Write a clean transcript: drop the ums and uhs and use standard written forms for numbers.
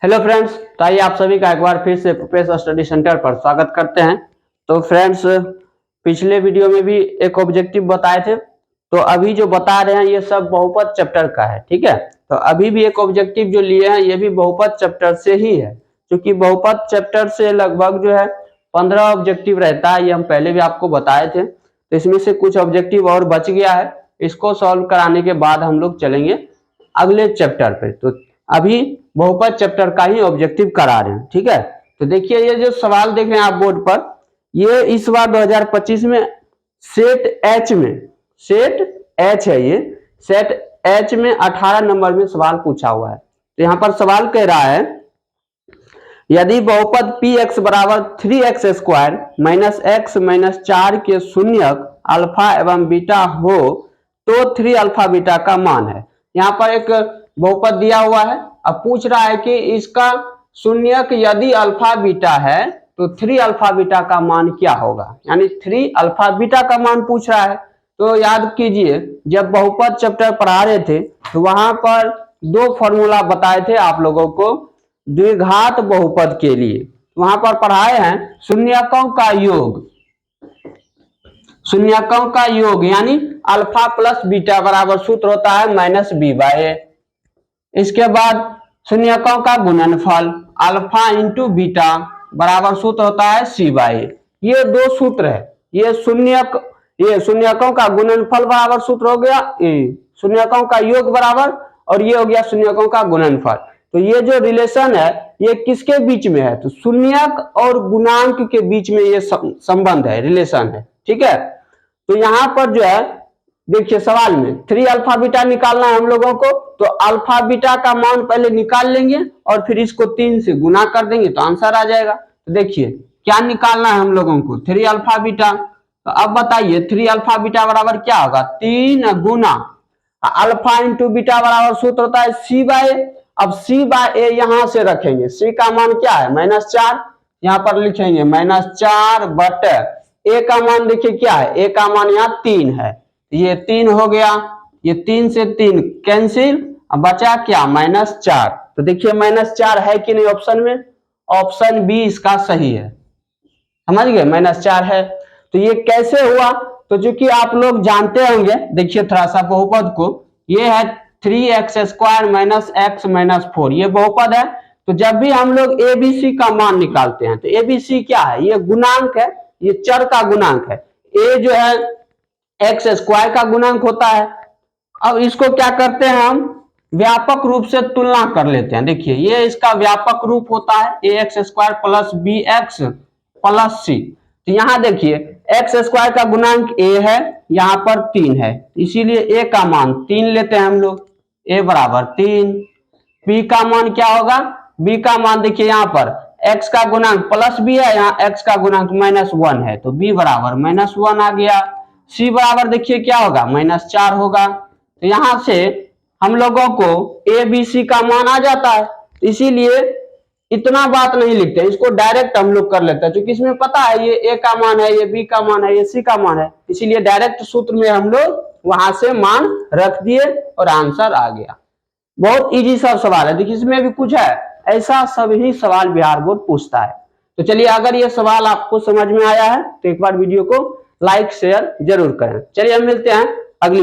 Hello friends, तो आइए आप सभी का एक बार फिर से प्रोपेस स्टडी सेंटर पर स्वागत करते हैं। तो फ्रेंड्स, पिछले वीडियो में भी एक ऑब्जेक्टिव बताए थे, तो अभी जो बता रहे हैं ये सब बहुपद चैप्टर का है। ठीक है, तो अभी भी एक ऑब्जेक्टिव जो लिए हैं ये भी बहुपद चैप्टर से ही है, क्योंकि बहुपद चैप्टर से लगभग जो है 15 ऑब्जेक्टिव रहता है। ये हम पहले भी आपको बताए थे। तो इसमें से कुछ ऑब्जेक्टिव और बच गया है, इसको सॉल्व कराने के बाद हम लोग चलेंगे अगले चैप्टर पे। तो अभी बहुपद चैप्टर का ही ऑब्जेक्टिव करा रहे हैं। ठीक है, तो देखिए ये जो सवाल देख रहे हैं आप बोर्ड पर, ये इस बार 2025 में सेट एच है। ये सेट एच में 18 नंबर में सवाल पूछा हुआ है। तो यहाँ पर सवाल कह रहा है, यदि बहुपद px बराबर 3x square minus x minus 4 के शून्यक अल्फा एवं बीटा हो तो 3 अल्फा बीटा का मान है। यहाँ पर एक बहुपद दिया हुआ है, अब पूछ रहा है कि इसका शून्यक यदि अल्फा बीटा है तो 3 अल्फा बीटा का मान क्या होगा, यानी 3 अल्फा बीटा का मान पूछ रहा है। तो याद कीजिए, जब बहुपद चैप्टर पढ़ा रहे थे तो वहां पर दो फॉर्मूला बताए थे आप लोगों को द्विघात बहुपद के लिए। वहां पर पढ़ाए हैं शून्यकों का योग यानी अल्फा प्लस बीटा बराबर सूत्र होता है माइनस बी बाय ए। इसके बाद शून्यकों का गुणनफल अल्फा इंटू बीटा बराबर सूत्र होता है सी बाय ए। ये दो सूत्र है, ये शून्यकों का गुणनफल बराबर सूत्र हो गया ए, शून्यकों का योग बराबर, और ये हो गया शून्यकों का गुणनफल। तो ये जो रिलेशन है ये किसके बीच में है, तो शून्यक और गुणांक के बीच में ये संबंध है, रिलेशन है। ठीक है, तो यहां पर जो है देखिए सवाल में 3 अल्फा बीटा निकालना है हम लोगों को, तो अल्फा बीटा का मान पहले निकाल लेंगे और फिर इसको 3 से गुना कर देंगे तो आंसर आ जाएगा। तो देखिए क्या निकालना है हम लोगों को, 3 अल्फा बीटा। तो अब बताइए 3 अल्फा बीटा बराबर क्या होगा, 3 गुना अल्फा इंटू बीटा बराबर सूत्र होता है सी बाय ए। अब सी बाय ए यहां से रखेंगे, सी का मान क्या है -4, यहां पर लिखेंगे -4 बटे ए का मान देखिए क्या है, ए का मान यहाँ 3 है, ये 3 हो गया, ये 3 से 3 कैंसिल, बचा क्या -4। तो देखिए -4 है कि नहीं ऑप्शन में, ऑप्शन बी इसका सही है। समझ गए, -4 है। तो ये कैसे हुआ, तो चूंकि आप लोग जानते होंगे, देखिए थोड़ा सा बहुपद को, ये है 3x square minus x minus 4, ये बहुपद है। तो जब भी हम लोग एबीसी का मान निकालते हैं तो एबीसी क्या है, ये गुणांक है, ये चर का गुणांक है। ए जो है एक्स स्क्वायर का गुणांक होता है। अब इसको क्या करते हैं, हम व्यापक रूप से तुलना कर लेते हैं। देखिए ये इसका व्यापक रूप होता है A X square plus B X plus C. तो यहाँ देखिए एक्स स्क्वायर का गुणांक ए है, यहाँ पर 3 है, इसीलिए ए का मान 3 लेते हैं हम लोग, ए बराबर 3। बी का मान क्या होगा, बी का मान देखिए यहाँ पर x का गुणांक प्लस बी है, यहाँ x का गुणांक -1 है, तो b बराबर -1 आ गया। c बराबर देखिए क्या होगा, -4 होगा। तो यहाँ से हम लोगों को a b c का मान आ जाता है, इसीलिए इतना बात नहीं लिखते, इसको डायरेक्ट हम लोग कर लेते हैं, क्योंकि इसमें पता है ये a का मान है, ये b का मान है, ये c का मान है, इसीलिए डायरेक्ट सूत्र में हम लोग वहां से मान रख दिए और आंसर आ गया। बहुत इजी सा सवाल है, देखिए इसमें भी कुछ है, ऐसा सभी सवाल बिहार बोर्ड पूछता है। तो चलिए, अगर ये सवाल आपको समझ में आया है तो एक बार वीडियो को लाइक शेयर जरूर करें। चलिए हम मिलते हैं अगली